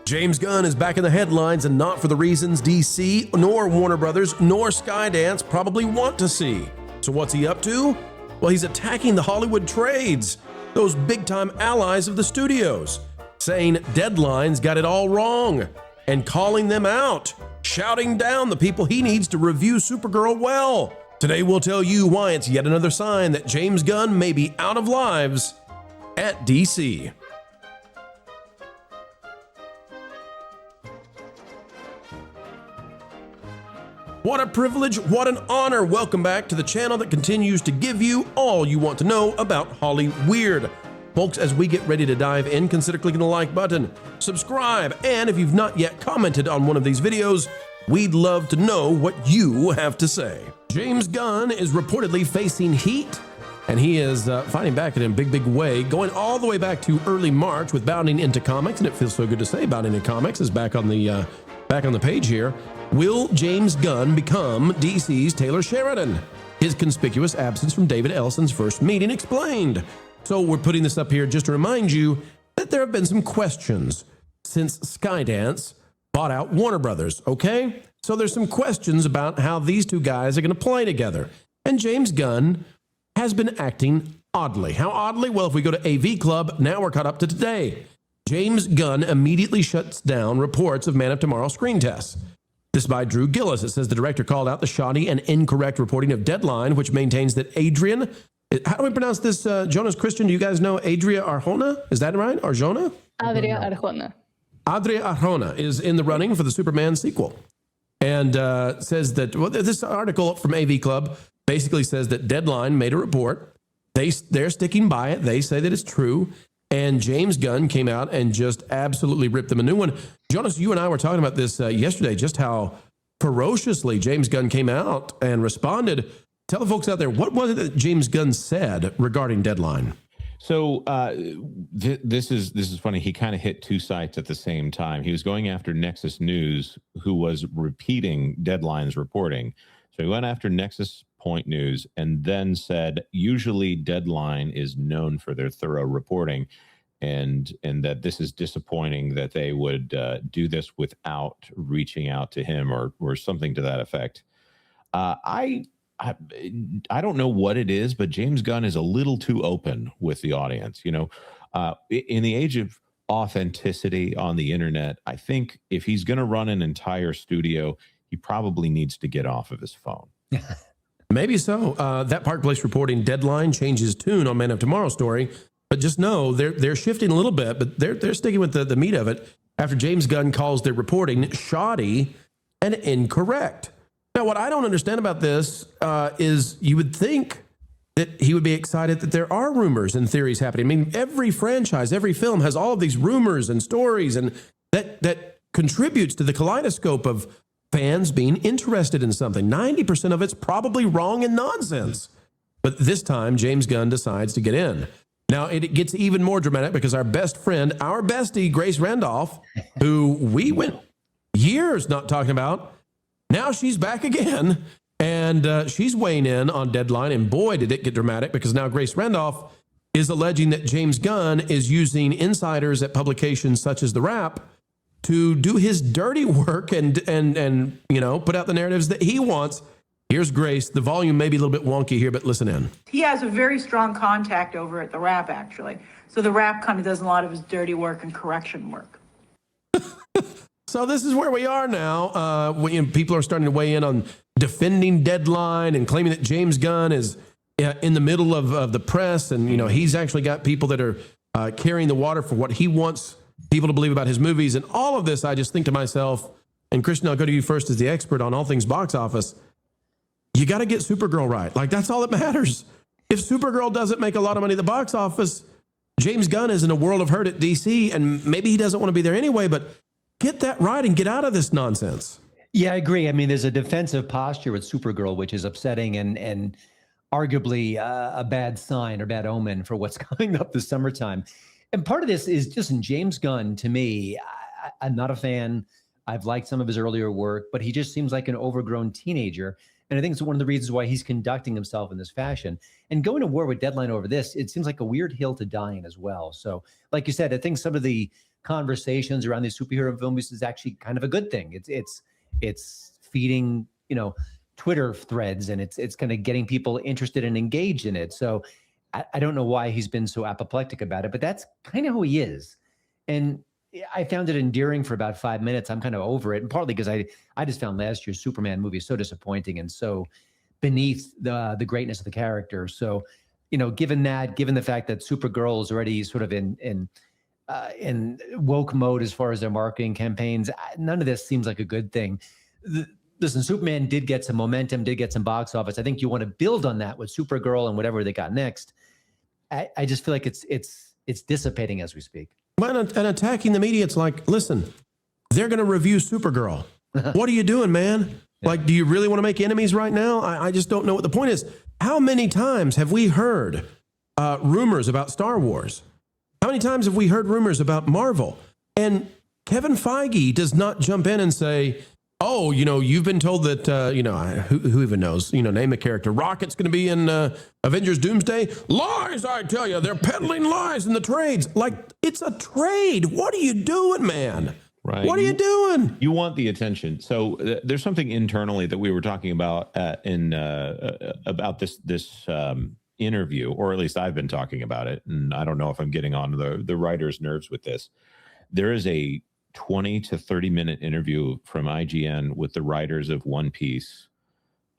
James Gunn is back in the headlines, and not for the reasons DC, nor Warner Brothers, nor Skydance probably want to see. So what's he up to? Well, he's attacking the Hollywood trades, those big-time allies of the studios, saying Deadline's got it all wrong, and calling them out, shouting down the people he needs to review Supergirl well. Today we'll tell you why it's yet another sign that James Gunn may be out of lives at DC. What a privilege, what an honor. Welcome back to the channel that continues to give you all you want to know about Hollyweird. Folks, as we get ready to dive in, consider clicking the like button, subscribe, and if you've not yet commented on one of these videos, we'd love to know what you have to say. James Gunn is reportedly facing heat, and he is fighting back in a big way, going all the way back to early March with Bounding Into Comics, and it feels so good to say Bounding Into Comics is back on the page here. Will James Gunn become DC's Taylor Sheridan? His conspicuous absence from David Ellison's first meeting explained. So we're putting this up here just to remind you that there have been some questions since Skydance bought out Warner Brothers, okay? So there's some questions about how these two guys are going to play together. And James Gunn has been acting oddly. How oddly? Well, if we go to AV Club, now we're caught up to today. James Gunn immediately shuts down reports of Man of Tomorrow screen tests. This by Drew Gillis. It says the director called out the shoddy and incorrect reporting of Deadline, which maintains that Adrian, how do we pronounce this, Jonas Christian? Do you guys know Adria Arjona? Is that right? Arjona? Adria Arjona. Adria Arjona is in the running for the Superman sequel. And says that, well, this article from AV Club basically says that Deadline made a report. They're sticking by it. They say that it's true. And James Gunn came out and just absolutely ripped them a new one. Jonas, you and I were talking about this yesterday, just how ferociously James Gunn came out and responded. Tell the folks out there, what was it that James Gunn said regarding Deadline? So this is funny. He kind of hit two sites at the same time. He was going after Nexus News, who was repeating Deadline's reporting. So he went after Nexus Point News and then said, usually Deadline is known for their thorough reporting, and that this is disappointing that they would do this without reaching out to him or something to that effect. I don't know what it is, but James Gunn is a little too open with the audience. You know, in the age of authenticity on the internet, I think if he's going to run an entire studio, he probably needs to get off of his phone. Maybe so. That Park Place reporting Deadline changes tune on Man of Tomorrow story, but just know they're shifting a little bit, but they're sticking with the meat of it after James Gunn calls their reporting shoddy and incorrect. Now, what I don't understand about this is you would think that he would be excited that there are rumors and theories happening. I mean, every franchise, every film has all of these rumors and stories, and that contributes to the kaleidoscope of fans being interested in something. 90% of it's probably wrong and nonsense. But this time, James Gunn decides to get in. Now, it gets even more dramatic because our best friend, our bestie, Grace Randolph, who we went years not talking about, now she's back again, and she's weighing in on Deadline, and boy, did it get dramatic, because now Grace Randolph is alleging that James Gunn is using insiders at publications such as The Wrap to do his dirty work and you know, put out the narratives that he wants. Here's Grace. The volume may be a little bit wonky here, but listen in. He has a very strong contact over at The Wrap, actually. So The Wrap kind of does a lot of his dirty work and correction work. So this is where we are now. When people are starting to weigh in on defending Deadline and claiming that James Gunn is in the middle of the press, and you know, he's actually got people that are carrying the water for what he wants people to believe about his movies. And all of this, I just think to myself, and Christian, I'll go to you first as the expert on all things box office. You got to get Supergirl right. Like, that's all that matters. If Supergirl doesn't make a lot of money at the box office, James Gunn is in a world of hurt at DC, and maybe he doesn't want to be there anyway, but get that right and get out of this nonsense. Yeah, I agree. I mean, there's a defensive posture with Supergirl, which is upsetting and arguably a bad sign or bad omen for what's coming up this summertime. And part of this is just in James Gunn, to me, I'm not a fan. I've liked some of his earlier work, but he just seems like an overgrown teenager. And I think it's one of the reasons why he's conducting himself in this fashion. And going to war with Deadline over this, it seems like a weird hill to die in as well. So like you said, I think some of the conversations around these superhero films is actually kind of a good thing. It's feeding, Twitter threads, and it's kind of getting people interested and engaged in it. So I don't know why he's been so apoplectic about it, but that's kind of who he is. And I found it endearing for about 5 minutes. I'm kind of over it, and partly because I just found last year's Superman movie so disappointing and so beneath the greatness of the character. So, given the fact that Supergirl is already sort of in woke mode as far as their marketing campaigns, none of this seems like a good thing. Listen, Superman did get some momentum, did get some box office. I think you want to build on that with Supergirl and whatever they got next. I just feel like it's dissipating as we speak. And attacking the media, it's like, listen, they're going to review Supergirl. What are you doing, man? Yeah. Like, do you really want to make enemies right now? I just don't know what the point is. How many times have we heard rumors about Star Wars? How many times have we heard rumors about Marvel? And Kevin Feige does not jump in and say, oh, you've been told that, who even knows, name a character. Rocket's going to be in Avengers Doomsday. Lies, I tell you, they're peddling lies in the trades. Like, it's a trade. What are you doing, man? Right. What are you doing? You want the attention. So there's something internally that we were talking about about this interview, or at least I've been talking about it. And I don't know if I'm getting on the writer's nerves with this. There is a 20 to 30 minute interview from IGN with the writers of One Piece,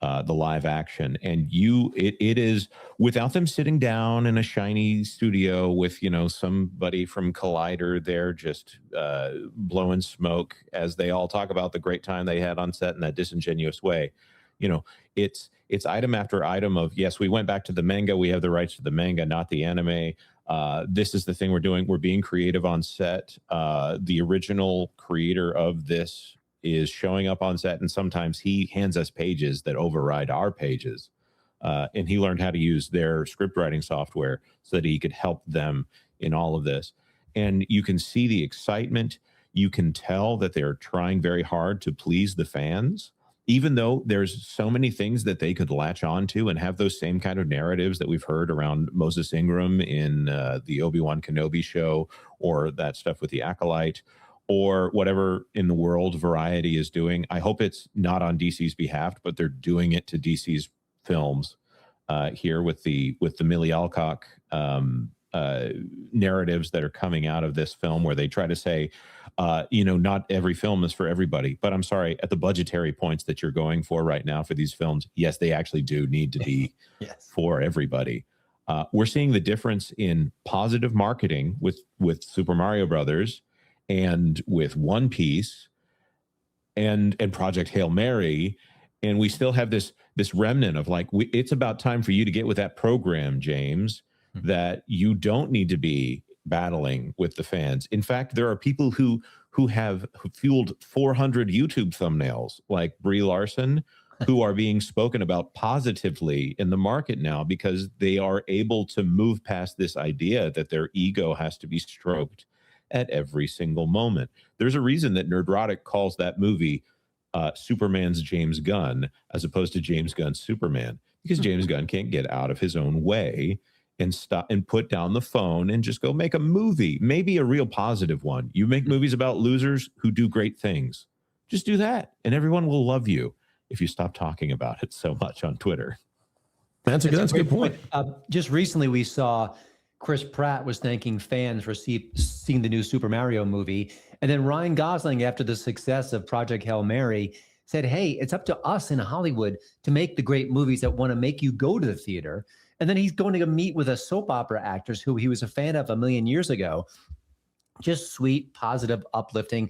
the live action. And it is without them sitting down in a shiny studio with, somebody from Collider there just blowing smoke as they all talk about the great time they had on set in that disingenuous way. It's item after item of, yes, we went back to the manga. We have the rights to the manga, not the anime. This is the thing we're doing. We're being creative on set. The original creator of this is showing up on set, and sometimes he hands us pages that override our pages. And he learned how to use their script writing software so that he could help them in all of this. And you can see the excitement. You can tell that they're trying very hard to please the fans, even though there's so many things that they could latch onto and have those same kind of narratives that we've heard around Moses Ingram in the Obi-Wan Kenobi show, or that stuff with the Acolyte, or whatever in the world Variety is doing. I hope it's not on DC's behalf, but they're doing it to DC's films here with the Millie Alcock narratives that are coming out of this film, where they try to say, not every film is for everybody. But I'm sorry, at the budgetary points that you're going for right now for these films, yes, they actually do need to be yes, for everybody. We're seeing the difference in positive marketing with Super Mario Brothers and with One Piece and Project Hail Mary. And we still have this remnant of like, it's about time for you to get with that program, James, that you don't need to be battling with the fans. In fact, there are people who have fueled 400 YouTube thumbnails like Brie Larson, who are being spoken about positively in the market now because they are able to move past this idea that their ego has to be stroked at every single moment. There's a reason that Nerdrotic calls that movie Superman's James Gunn as opposed to James Gunn's Superman, because James Gunn can't get out of his own way and stop and put down the phone and just go make a movie, maybe a real positive one. You make movies about losers who do great things. Just do that, and everyone will love you if you stop talking about it so much on Twitter. That's a good point. Just recently, we saw Chris Pratt was thanking fans for seeing the new Super Mario movie. And then Ryan Gosling, after the success of Project Hail Mary, said, hey, it's up to us in Hollywood to make the great movies that want to make you go to the theater. And then he's going to meet with a soap opera actors who he was a fan of a million years ago. Just sweet, positive, uplifting.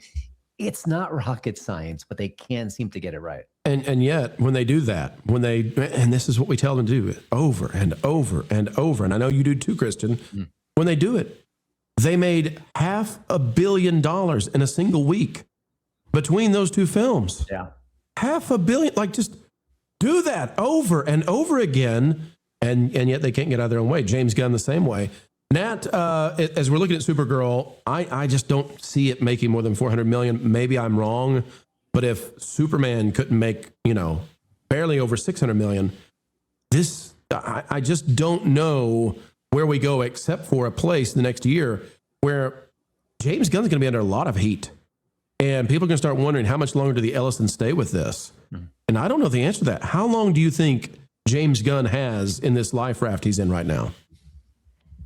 It's not rocket science, but they can't seem to get it right. And yet, when they do that, and this is what we tell them to do over and over and over, and I know you do too, Christian, when they do it, they made $500 million in a single week between those two films. Yeah. $500 million, like just do that over and over again. And yet they can't get out of their own way. James Gunn the same way. Nat, as we're looking at Supergirl, I just don't see it making more than $400 million. Maybe I'm wrong, but if Superman couldn't make, barely over $600 million, I just don't know where we go except for a place the next year where James Gunn's going to be under a lot of heat. And people are going to start wondering, how much longer do the Ellisons stay with this? And I don't know the answer to that. How long do you think James Gunn has in this life raft he's in right now?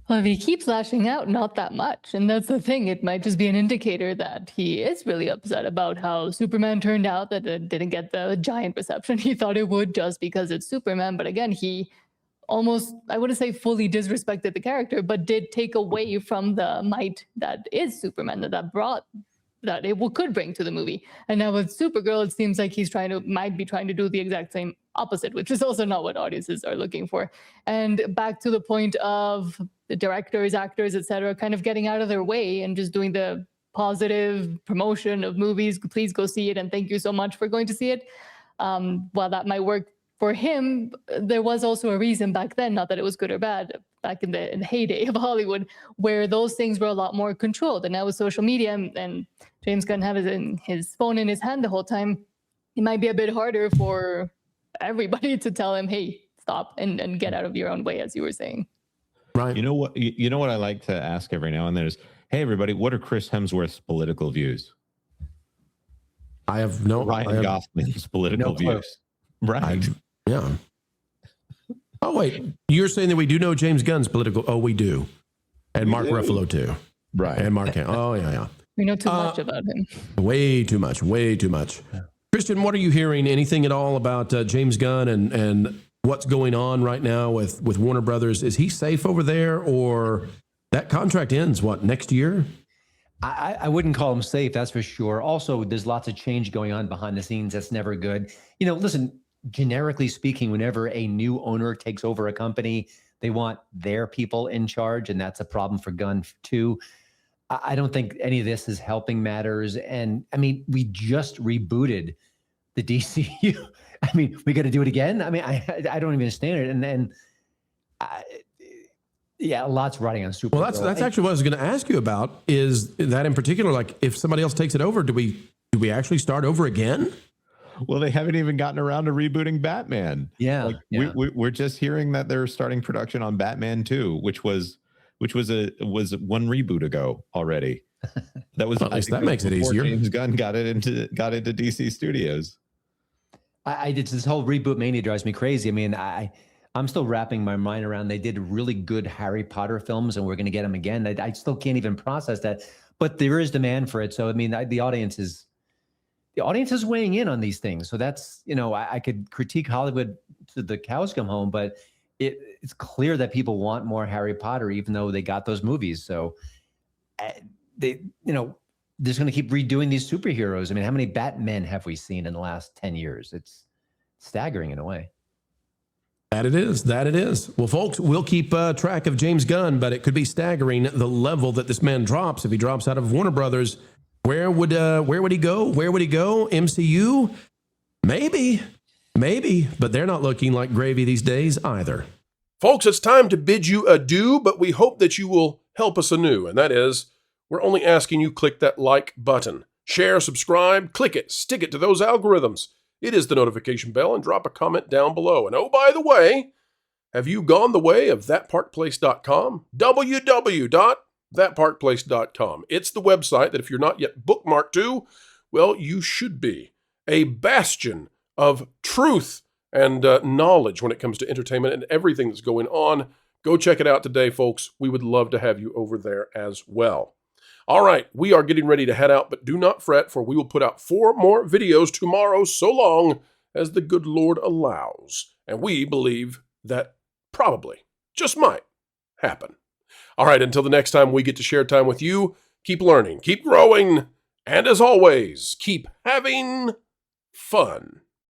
Well, if he keeps lashing out, not that much. And that's the thing. It might just be an indicator that he is really upset about how Superman turned out, that it didn't get the giant reception he thought it would just because it's Superman. But again, he almost, I wouldn't say fully disrespected the character, but did take away from the might that is Superman, that it could bring to the movie. And now with Supergirl, it seems like he's might be trying to do the exact same opposite, which is also not what audiences are looking for. And back to the point of the directors, actors, etc., kind of getting out of their way and just doing the positive promotion of movies. Please go see it, and thank you so much for going to see it. While that might work for him, there was also a reason back then, not that it was good or bad, back in the heyday of Hollywood, where those things were a lot more controlled. And now with social media and James Gunn having his phone in his hand the whole time, it might be a bit harder for everybody to tell him, hey, stop and get out of your own way, as you were saying. Right. You know what I like to ask every now and then is, hey, everybody, what are Chris Hemsworth's political views? I have no... Ryan Gosling's political views. Right. Yeah. Oh, wait. You're saying that we do know James Gunn's political... Oh, we do. And Mark Ruffalo, too. Right. And Mark... Oh, yeah. We know too much about him. Way too much. Christian, what are you hearing? Anything at all about James Gunn and what's going on right now with Warner Brothers? Is he safe over there, or that contract ends, next year? I wouldn't call him safe, that's for sure. Also, there's lots of change going on behind the scenes. That's never good. Listen, generically speaking, whenever a new owner takes over a company, they want their people in charge, and that's a problem for Gunn too. I don't think any of this is helping matters. And I mean, we just rebooted the DCU. I mean, we got to do it again. I mean, I don't even understand it. And then, lots riding on Supergirl. Well, that's actually what I was going to ask you about. Is that in particular, like, if somebody else takes it over, do we actually start over again? Well, they haven't even gotten around to rebooting Batman. Yeah, we're just hearing that they're starting production on Batman 2, which was one reboot ago already. That was that makes it easier. James Gunn got into DC Studios. I did this whole reboot mania drives me crazy. I mean, I'm still wrapping my mind around. They did really good Harry Potter films, and we're going to get them again. I still can't even process that, but there is demand for it. So I mean, the audience is weighing in on these things. So that's, I could critique Hollywood to the cows come home, but it's clear that people want more Harry Potter, even though they got those movies. So they're just going to keep redoing these superheroes. I mean, how many Batmen have we seen in the last 10 years? It's staggering in a way. That it is. Well, folks, we'll keep track of James Gunn, but it could be staggering the level that this man drops if he drops out of Warner Brothers. Where would he go? Where would he go? MCU? Maybe, but they're not looking like gravy these days either. Folks, it's time to bid you adieu, but we hope that you will help us anew, and that is, we're only asking you click that like button. Share, subscribe, click it, stick it to those algorithms. It is the notification bell, and drop a comment down below. And oh, by the way, have you gone the way of thatparkplace.com? www.thatparkplace.com. It's the website that if you're not yet bookmarked to, well, you should be. A bastion of truth and knowledge when it comes to entertainment and everything that's going on. Go check it out today, folks. We would love to have you over there as well. All right, we are getting ready to head out, but do not fret, for we will put out 4 more videos tomorrow, so long as the good Lord allows. And we believe that probably, just might, happen. All right, until the next time we get to share time with you, keep learning, keep growing, and as always, keep having fun.